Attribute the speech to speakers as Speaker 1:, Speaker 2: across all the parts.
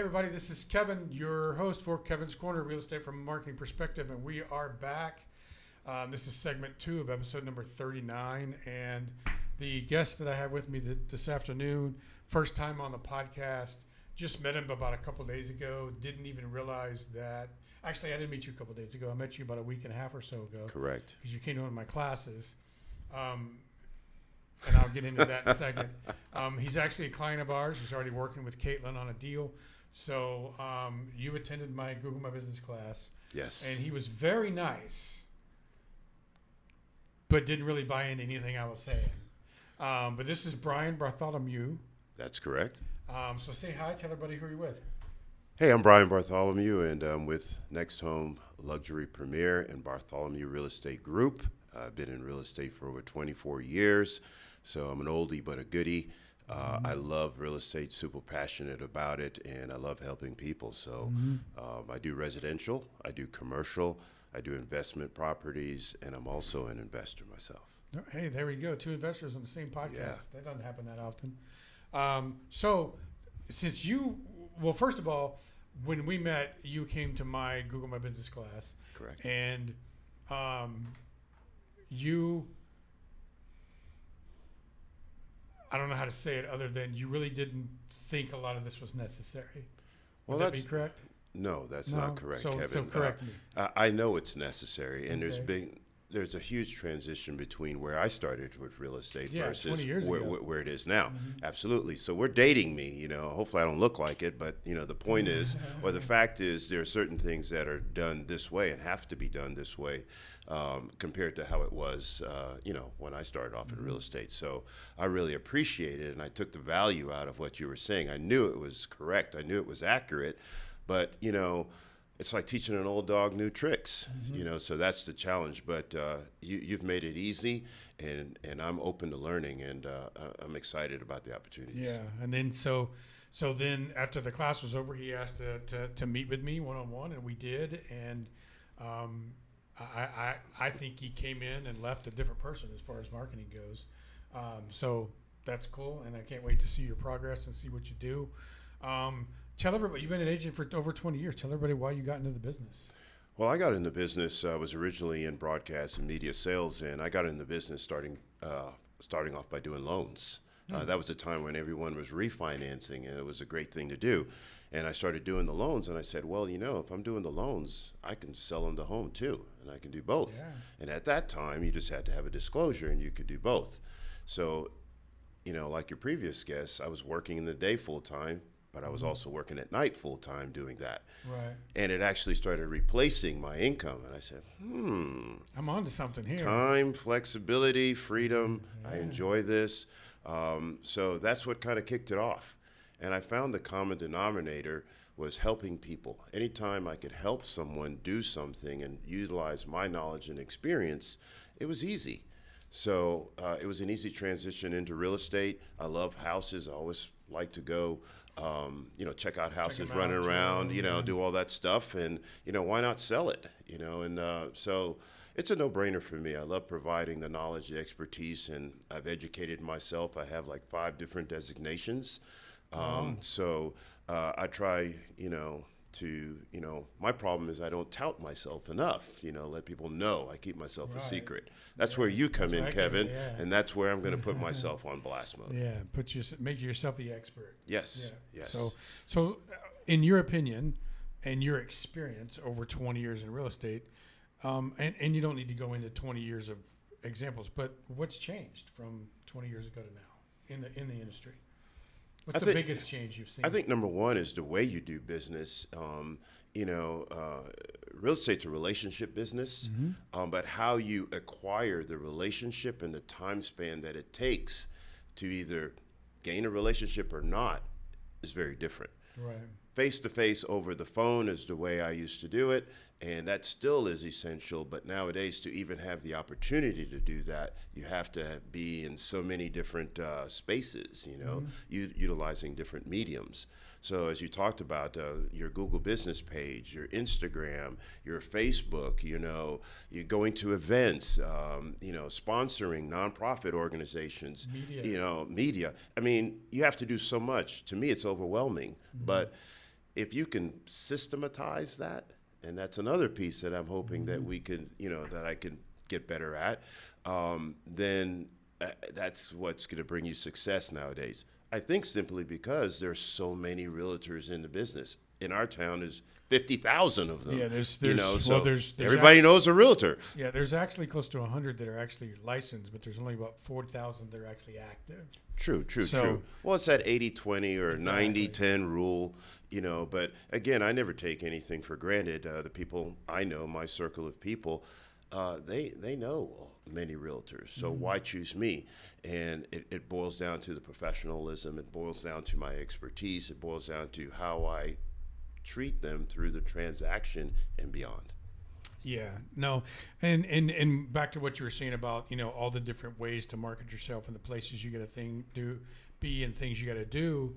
Speaker 1: everybody, this is Kevin, your host for Kevin's Korner, Real Estate from a Marketing Perspective, and we are back. This is segment 2 of episode number 39, and the guest that I have with me this afternoon, first time on the podcast, just met him about a couple days ago, didn't even realize that, actually I didn't meet you a couple days ago, I met you about a week and a half or so ago.
Speaker 2: Correct.
Speaker 1: Because you came to one of my classes. And I'll get into that in a second. He's actually a client of ours. He's already working with Caitlin on a deal. So you attended my Google My Business class.
Speaker 2: Yes.
Speaker 1: And he was very nice, but didn't really buy into anything I was saying. But this is Brian Bartholomew.
Speaker 2: That's correct.
Speaker 1: So say hi, tell everybody who you're with.
Speaker 2: Hey, I'm Brian Bartholomew, and I'm with Next Home Luxury Premier and Bartholomew Real Estate Group. I've been in real estate for over 24 years, so I'm an oldie but a goodie. I love real estate, super passionate about it, and I love helping people. So I do residential, I do commercial, I do investment properties, and I'm also an investor myself.
Speaker 1: Hey, there we go. 2 investors on the same podcast.
Speaker 2: Yeah.
Speaker 1: That doesn't happen that often. So since well, first of all, when we met, you came to my Google My Business class.
Speaker 2: Correct.
Speaker 1: And I don't know how to say it other than you really didn't think a lot of this was necessary. Would that be correct?
Speaker 2: No, that's not correct,
Speaker 1: so,
Speaker 2: Kevin.
Speaker 1: So correct me.
Speaker 2: I know it's necessary, and
Speaker 1: Okay.
Speaker 2: there's a huge transition between where I started with real estate
Speaker 1: 20
Speaker 2: versus
Speaker 1: years ago.
Speaker 2: where it is now. Absolutely. So we're dating me, hopefully I don't look like it, but the point is, or the fact is, there are certain things that are done this way and have to be done this way compared to how it was, when I started off in real estate. So I really appreciate it, and I took the value out of what you were saying. I knew it was correct. I knew it was accurate, but, it's like teaching an old dog new tricks, so that's the challenge. But you've made it easy, and I'm open to learning, and I'm excited about the opportunities.
Speaker 1: Yeah, and then so then after the class was over, he asked to meet with me one-on-one, and we did. And I think he came in and left a different person as far as marketing goes. So that's cool, and I can't wait to see your progress and see what you do. Tell everybody, you've been an agent for over 20 years. Tell everybody why you got into the business.
Speaker 2: Well, I got into business. I was originally in broadcast and media sales, and I got into business starting off by doing loans. That was a time when everyone was refinancing, and it was a great thing to do. And I started doing the loans, and I said, well, if I'm doing the loans, I can sell them the home too, and I can do both.
Speaker 1: Yeah.
Speaker 2: And at that time, you just had to have a disclosure, and you could do both. So, like your previous guest, I was working in the day full time, but I was also working at night full time doing that.
Speaker 1: Right.
Speaker 2: And it actually started replacing my income. And I said,
Speaker 1: I'm on to something here.
Speaker 2: time, flexibility, freedom. I enjoy this. So that's what kind of kicked it off. And I found the common denominator was helping people. Anytime I could help someone do something and utilize my knowledge and experience, it was easy. So it was an easy transition into real estate. I love houses. I always like to go check out houses, running around, do all that stuff, and why not sell it, and so it's a no-brainer for me. I love providing the knowledge, the expertise, and I've educated myself. I have like 5 different designations, so I try, my problem is I don't tout myself enough, let people know I keep myself a secret. That's where you come in, Kevin, and that's where I'm going to put myself on blast mode.
Speaker 1: Yeah, make yourself the expert.
Speaker 2: Yes, yes.
Speaker 1: So in your opinion and your experience over 20 years in real estate, and you don't need to go into 20 years of examples, but what's changed from 20 years ago to now in the industry? What's the biggest change you've seen?
Speaker 2: I think number one is the way you do business. Real estate's a relationship business, but how you acquire the relationship and the time span that it takes to either gain a relationship or not is very different.
Speaker 1: Right.
Speaker 2: Face-to-face over the phone is the way I used to do it, and that still is essential, but nowadays to even have the opportunity to do that, you have to be in so many different spaces, utilizing different mediums. So as you talked about your Google business page, your Instagram, your Facebook, you're going to events, sponsoring nonprofit organizations, media. I mean, you have to do so much. To me, it's overwhelming, but if you can systematize that, and that's another piece that I'm hoping that we can, that I can get better at, then that's what's going to bring you success nowadays. I think simply because there's so many realtors in the business. In our town, there's 50,000 of them.
Speaker 1: Yeah, there's
Speaker 2: everybody knows a realtor.
Speaker 1: Yeah, there's actually close to 100 that are actually licensed, but there's only about 4,000 that are actually active.
Speaker 2: True. Well, it's that 80-20 or 90-10 rule, but again, I never take anything for granted. The people I know, my circle of people, they know many realtors, so why choose me? And it boils down to the professionalism. It boils down to my expertise. It boils down to how I treat them through the transaction and beyond.
Speaker 1: Yeah, no, and back to what you were saying about all the different ways to market yourself and the places you got to be and things you got to do.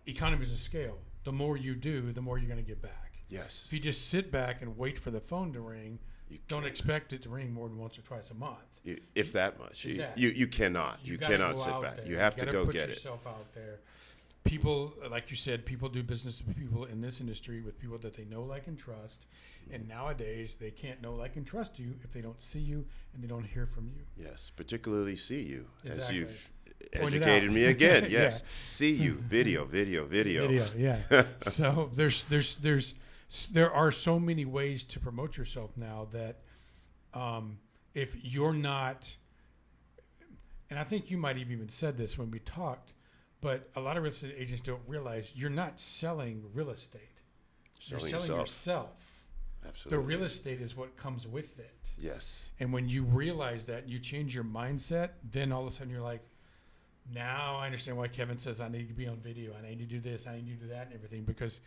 Speaker 1: Economies of scale. The more you do, the more you're going to get back.
Speaker 2: Yes.
Speaker 1: If you just sit back and wait for the phone to ring, don't expect it to ring more than once or twice a month.
Speaker 2: If that much,
Speaker 1: Exactly.
Speaker 2: You cannot. You cannot sit back.
Speaker 1: There.
Speaker 2: You have to go
Speaker 1: put
Speaker 2: get it.
Speaker 1: yourself out there. People, like you said, people do business with people in this industry with people that they know, like, and trust. And nowadays, they can't know, like, and trust you if they don't see you and they don't hear from you.
Speaker 2: Yes, particularly see you,
Speaker 1: Exactly.
Speaker 2: as you've
Speaker 1: Pointed
Speaker 2: educated
Speaker 1: out.
Speaker 2: me again. Yes,
Speaker 1: Yeah.
Speaker 2: see you, video.
Speaker 1: Yeah. So there are so many ways to promote yourself now that if you're not, and I think you might have even said this when we talked, but a lot of real estate agents don't realize you're not selling real estate. You're selling yourself.
Speaker 2: Absolutely.
Speaker 1: The real estate is what comes with it.
Speaker 2: Yes.
Speaker 1: And when you realize that, you change your mindset, then all of a sudden you're like, now I understand why Kevin says I need to be on video, I need to do this, I need to do that and everything, because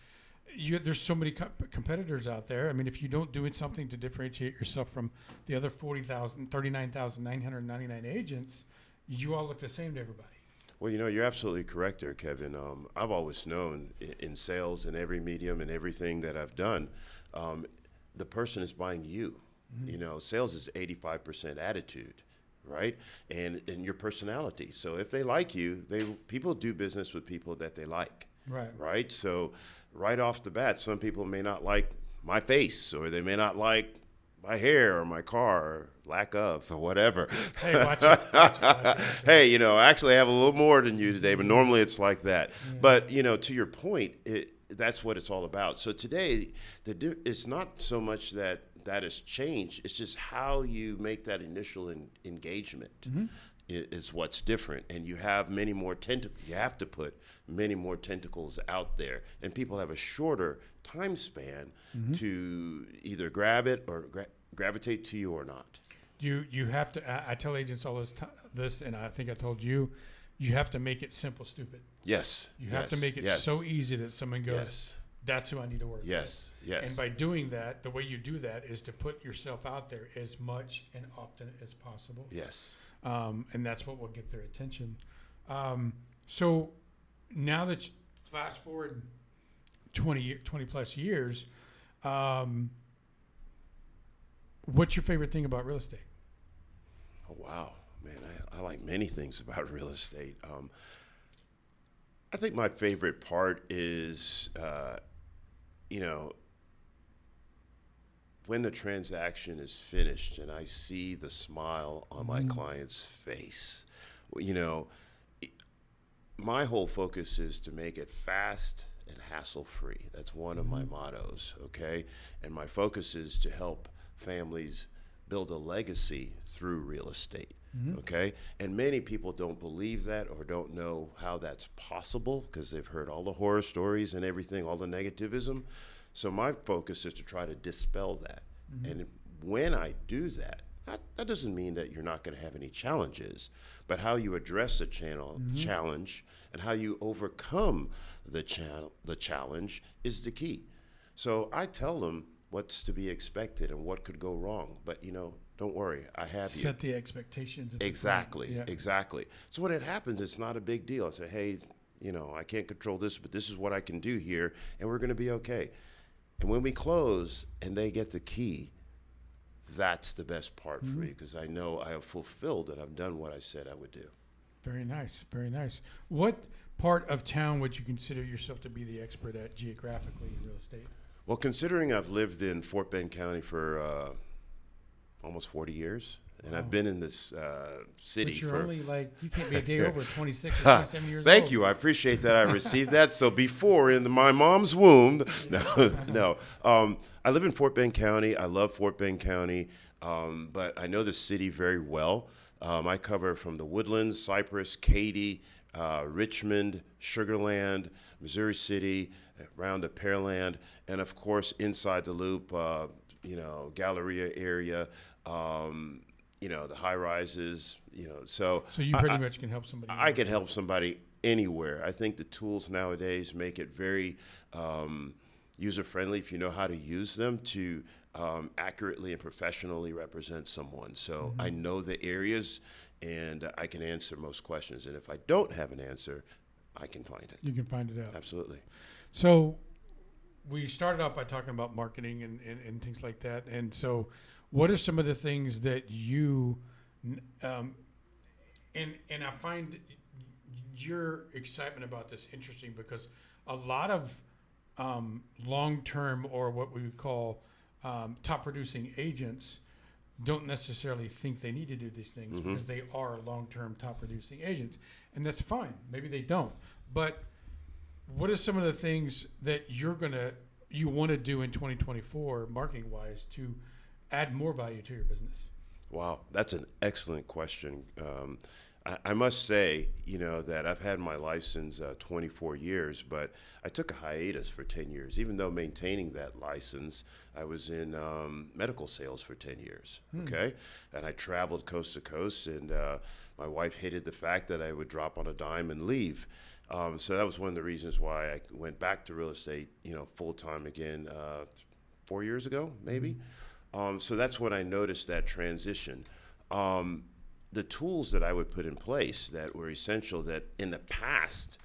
Speaker 1: there's so many competitors out there. I mean, if you don't do something to differentiate yourself from the other 39,999 agents, you all look the same to everybody.
Speaker 2: Well, you're absolutely correct there, Kevin. I've always known in sales and every medium and everything that I've done, the person is buying you. Mm-hmm. Sales is 85% attitude, right? And your personality. So if they like you, people do business with people that they like. Right. So right off the bat, some people may not like my face, or they may not like my hair or my car, or lack of, or whatever.
Speaker 1: Hey, watch it.
Speaker 2: Hey, actually I have a little more than you today, but normally it's like that. Yeah. But, to your point, that's what it's all about. So today, it's not so much that has changed. It's just how you make that initial engagement. Mm-hmm. Is what's different, and you have many more you have to put many more tentacles out there, and people have a shorter time span to either grab it or gravitate to you or not.
Speaker 1: You have to. I tell agents all this, and I think I told you, you have to make it simple, stupid.
Speaker 2: Yes.
Speaker 1: You have to make it so easy that someone goes, that's who I need to work with.
Speaker 2: Yes.
Speaker 1: And by doing that, the way you do that is to put yourself out there as much and often as possible.
Speaker 2: Yes.
Speaker 1: And that's what will get their attention. So now that you fast forward 20 plus years, what's your favorite thing about real estate?
Speaker 2: Oh, wow, man. I like many things about real estate. I think my favorite part is, when the transaction is finished and I see the smile on my client's face. My whole focus is to make it fast and hassle-free. That's one of my mottos, okay? And my focus is to help families build a legacy through real estate, okay? And many people don't believe that or don't know how that's possible because they've heard all the horror stories and everything, all the negativism. So my focus is to try to dispel that. And when I do that, that doesn't mean that you're not going to have any challenges, but how you address the challenge and how you overcome the challenge is the key. So I tell them what's to be expected and what could go wrong, but don't worry, I have you.
Speaker 1: Set the expectations.
Speaker 2: Exactly. So when it happens, it's not a big deal. I say, hey, I can't control this, but this is what I can do here, and we're going to be okay. And when we close and they get the key, that's the best part for me because I know I have fulfilled and I've done what I said I would do.
Speaker 1: Very nice. Very nice. What part of town would you consider yourself to be the expert at geographically in real estate?
Speaker 2: Well, considering I've lived in Fort Bend County for almost 40 years, and I've been in this city
Speaker 1: But you're
Speaker 2: for.
Speaker 1: only you can't be a day over 26 or 27 years old.
Speaker 2: Thank you. I appreciate that. I received that. So before in my mom's womb, no. I live in Fort Bend County. I love Fort Bend County, but I know the city very well. I cover from the Woodlands, Cypress, Katy, Richmond, Sugar Land, Missouri City, around the Pearland, and of course inside the loop, Galleria area, the high rises, So
Speaker 1: you pretty much can help somebody.
Speaker 2: I can help somebody anywhere. I think the tools nowadays make it very user friendly if you know how to use them to accurately and professionally represent someone. So I know the areas and I can answer most questions. And if I don't have an answer, I can find it.
Speaker 1: You can find it out.
Speaker 2: Absolutely.
Speaker 1: So we started out by talking about marketing and things like that. And so what are some of the things that you, and I find your excitement about this interesting because a lot of long-term or what we would call top producing agents don't necessarily think they need to do these things because they are long-term top producing agents. And that's fine. Maybe they don't. But what are some of the things that you want to do in 2024 marketing wise to add more value to your business?
Speaker 2: Wow, that's an excellent question. I must say, that I've had my license 24 years, but I took a hiatus for 10 years. Even though maintaining that license, I was in medical sales for 10 years, okay? And I traveled coast to coast, and my wife hated the fact that I would drop on a dime and leave. So that was one of the reasons why I went back to real estate, full-time again 4 years ago, maybe. So that's when I noticed that transition. The tools that I would put in place that were essential that in the past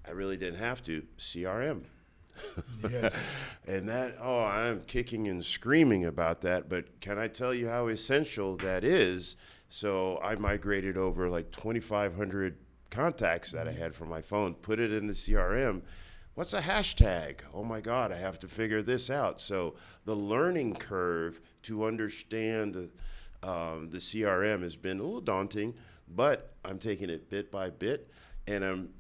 Speaker 2: I really didn't have to, CRM.
Speaker 1: Yes.
Speaker 2: And I'm kicking and screaming about that, but can I tell you how essential that is? So I migrated over like 2,500 contacts that I had from my phone, put it in the CRM. What's a hashtag? Oh my God, I have to figure this out. So the learning curve to understand the CRM has been a little daunting, but I'm taking it bit by bit, and I'm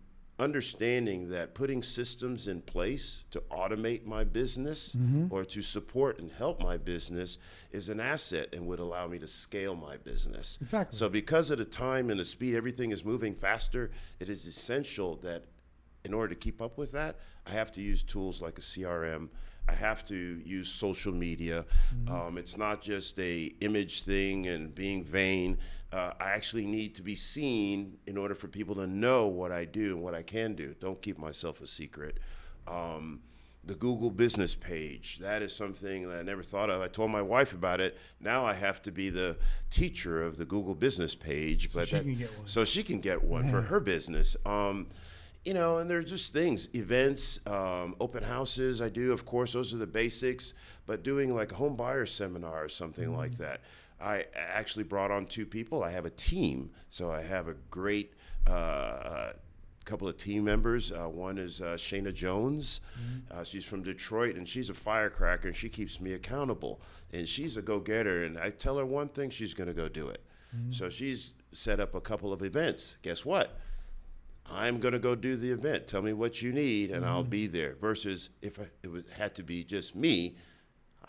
Speaker 2: understanding that putting systems in place to automate my business or to support and help my business is an asset and would allow me to scale my business.
Speaker 1: Exactly.
Speaker 2: So because of the time and the speed, everything is moving faster, it is essential that in order to keep up with that, I have to use tools like a CRM. I have to use social media. It's not just a image thing and being vain. I actually need to be seen in order for people to know what I do and what I can do. Don't keep myself a secret. The Google business page, that is something that I never thought of. I told my wife about it. Now I have to be the teacher of the Google business page.
Speaker 1: So she can get one.
Speaker 2: So she can get one for her business. And there's just things, events, open houses I do, of course, those are the basics, but doing like a home buyer seminar or something like that. I actually brought on 2 people. I have a team, so I have a great couple of team members. One is Shayna Jones. She's from Detroit, and she's a firecracker, and she keeps me accountable. And she's a go-getter, and I tell her one thing, she's going to go do it. So she's set up a couple of events. Guess what? I'm going to go do the event. Tell me what you need, and I'll be there. Versus if had to be just me,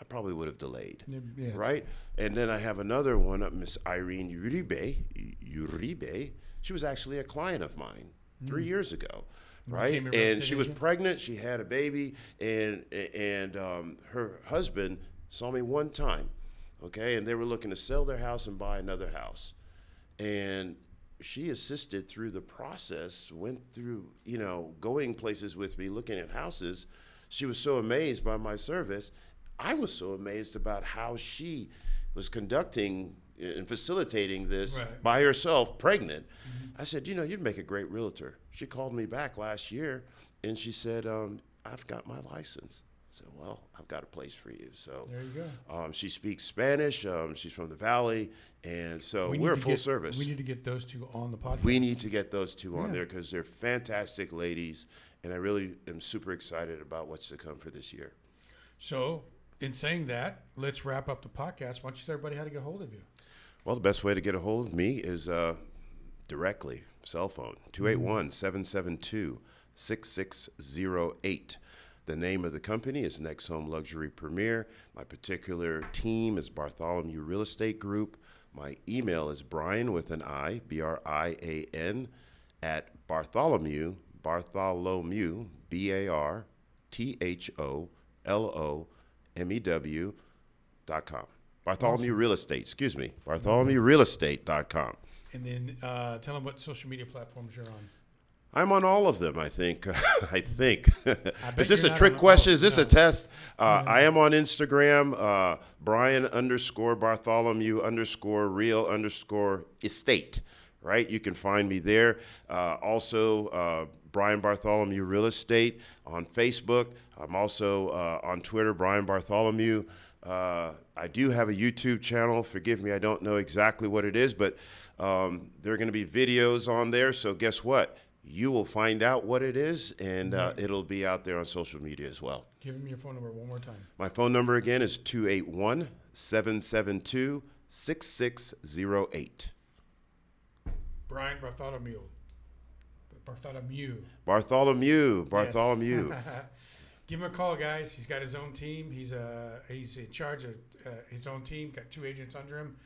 Speaker 2: I probably would have delayed,
Speaker 1: Yes.
Speaker 2: right? And then I have another one, Miss Irene Uribe. She was actually a client of mine 3 years ago, right? And she was pregnant. She had a baby, and her husband saw me one time, okay? And they were looking to sell their house and buy another house, and she assisted through the process, went through, going places with me, looking at houses. She was so amazed by my service. I was so amazed about how she was conducting and facilitating this by herself, pregnant. I said, you'd make a great realtor. She called me back last year, and she said, I've got my license. said, well, I've got a place for you. So
Speaker 1: There you go.
Speaker 2: she speaks Spanish. She's from the Valley. And so
Speaker 1: We
Speaker 2: we're
Speaker 1: need to
Speaker 2: full
Speaker 1: get-
Speaker 2: service.
Speaker 1: We need to get those two on the podcast.
Speaker 2: We need to get those two on
Speaker 1: Yeah.
Speaker 2: there because they're fantastic ladies. And I really am super excited about what's to come for this year.
Speaker 1: So, in saying that, let's wrap up the podcast. Why don't you tell everybody how to get a hold of you?
Speaker 2: Well, the best way to get a hold of me is directly, cell phone, 281-772-6608. The name of the company is Next Home Luxury Premier. My particular team is Bartholomew Real Estate Group. My email is Brian with an I, Brian, at Bartholomew, BartholomewBartholomew.com. Bartholomew Real Estate, BartholomewRealEstate.com.
Speaker 1: And then tell them what social media platforms you're on.
Speaker 2: I'm on all of them, I think. I think.
Speaker 1: bet
Speaker 2: Is this
Speaker 1: you're
Speaker 2: a
Speaker 1: not
Speaker 2: trick
Speaker 1: on
Speaker 2: question?
Speaker 1: all-
Speaker 2: Is this
Speaker 1: no.
Speaker 2: a test? I am on Instagram, Brian_Bartholomew_real_estate. Right? You can find me there. Also, Brian Bartholomew Real Estate on Facebook. I'm also on Twitter, Brian Bartholomew. I do have a YouTube channel. Forgive me, I don't know exactly what it is, but there are going to be videos on there. So guess what? You will find out what it is, and it'll be out there on social media as well.
Speaker 1: Give them your phone number one more time.
Speaker 2: My phone number again is 281-772-6608.
Speaker 1: Brian Bartholomew. Bartholomew.
Speaker 2: Bartholomew.
Speaker 1: Yes. Give him a call, guys. He's got his own team. He's in charge of his own team. Got 2 agents under him.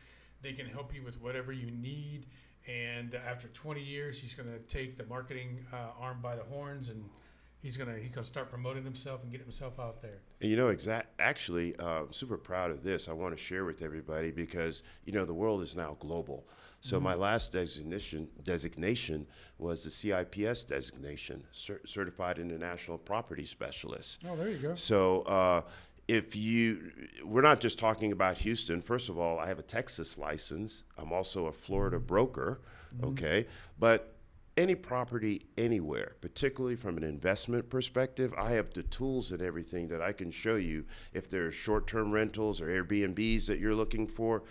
Speaker 1: They can help you with whatever you need. And after 20 years, he's going to take the marketing arm by the horns, and he's gonna start promoting himself and get himself out there.
Speaker 2: And actually, super proud of this. I want to share with everybody because the world is now global. So my last designation was the CIPS designation, Certified International Property Specialist.
Speaker 1: Oh, there you go.
Speaker 2: So we're not just talking about Houston. First of all, I have a Texas license. I'm also a Florida broker, okay? But any property anywhere, particularly from an investment perspective, I have the tools and everything that I can show you. If there are short-term rentals or Airbnbs that you're looking for,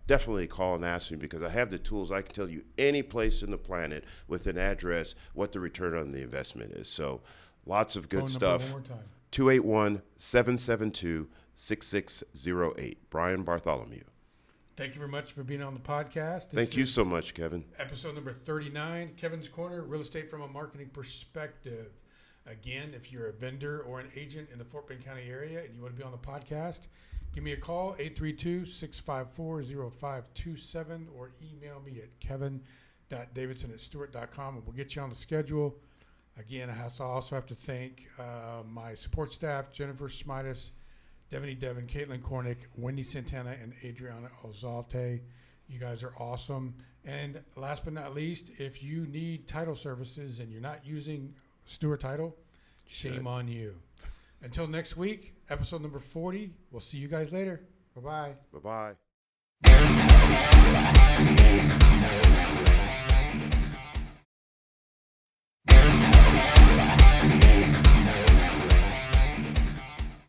Speaker 2: definitely call and ask me because I have the tools. I can tell you any place in the planet with an address what the return on the investment is. So lots of good
Speaker 1: Phone
Speaker 2: stuff.
Speaker 1: number one more time.
Speaker 2: 281-772-6608. Brian Bartholomew.
Speaker 1: Thank you very much for being on the podcast.
Speaker 2: Thank you so much, Kevin.
Speaker 1: Episode number 39, Kevin's Corner, Real Estate from a Marketing Perspective. Again, if you're a vendor or an agent in the Fort Bend County area and you want to be on the podcast, give me a call, 832-654-0527, or email me at kevin.davidson@stewart.com, and we'll get you on the schedule. Again, I also have to thank my support staff, Jennifer Smitis, Devin, Caitlin Kornick, Wendy Santana, and Adriana Ozalte. You guys are awesome. And last but not least, if you need title services and you're not using Stewart Title, shame on you. Until next week, episode number 40. We'll see you guys later. Bye-bye.
Speaker 2: Bye-bye.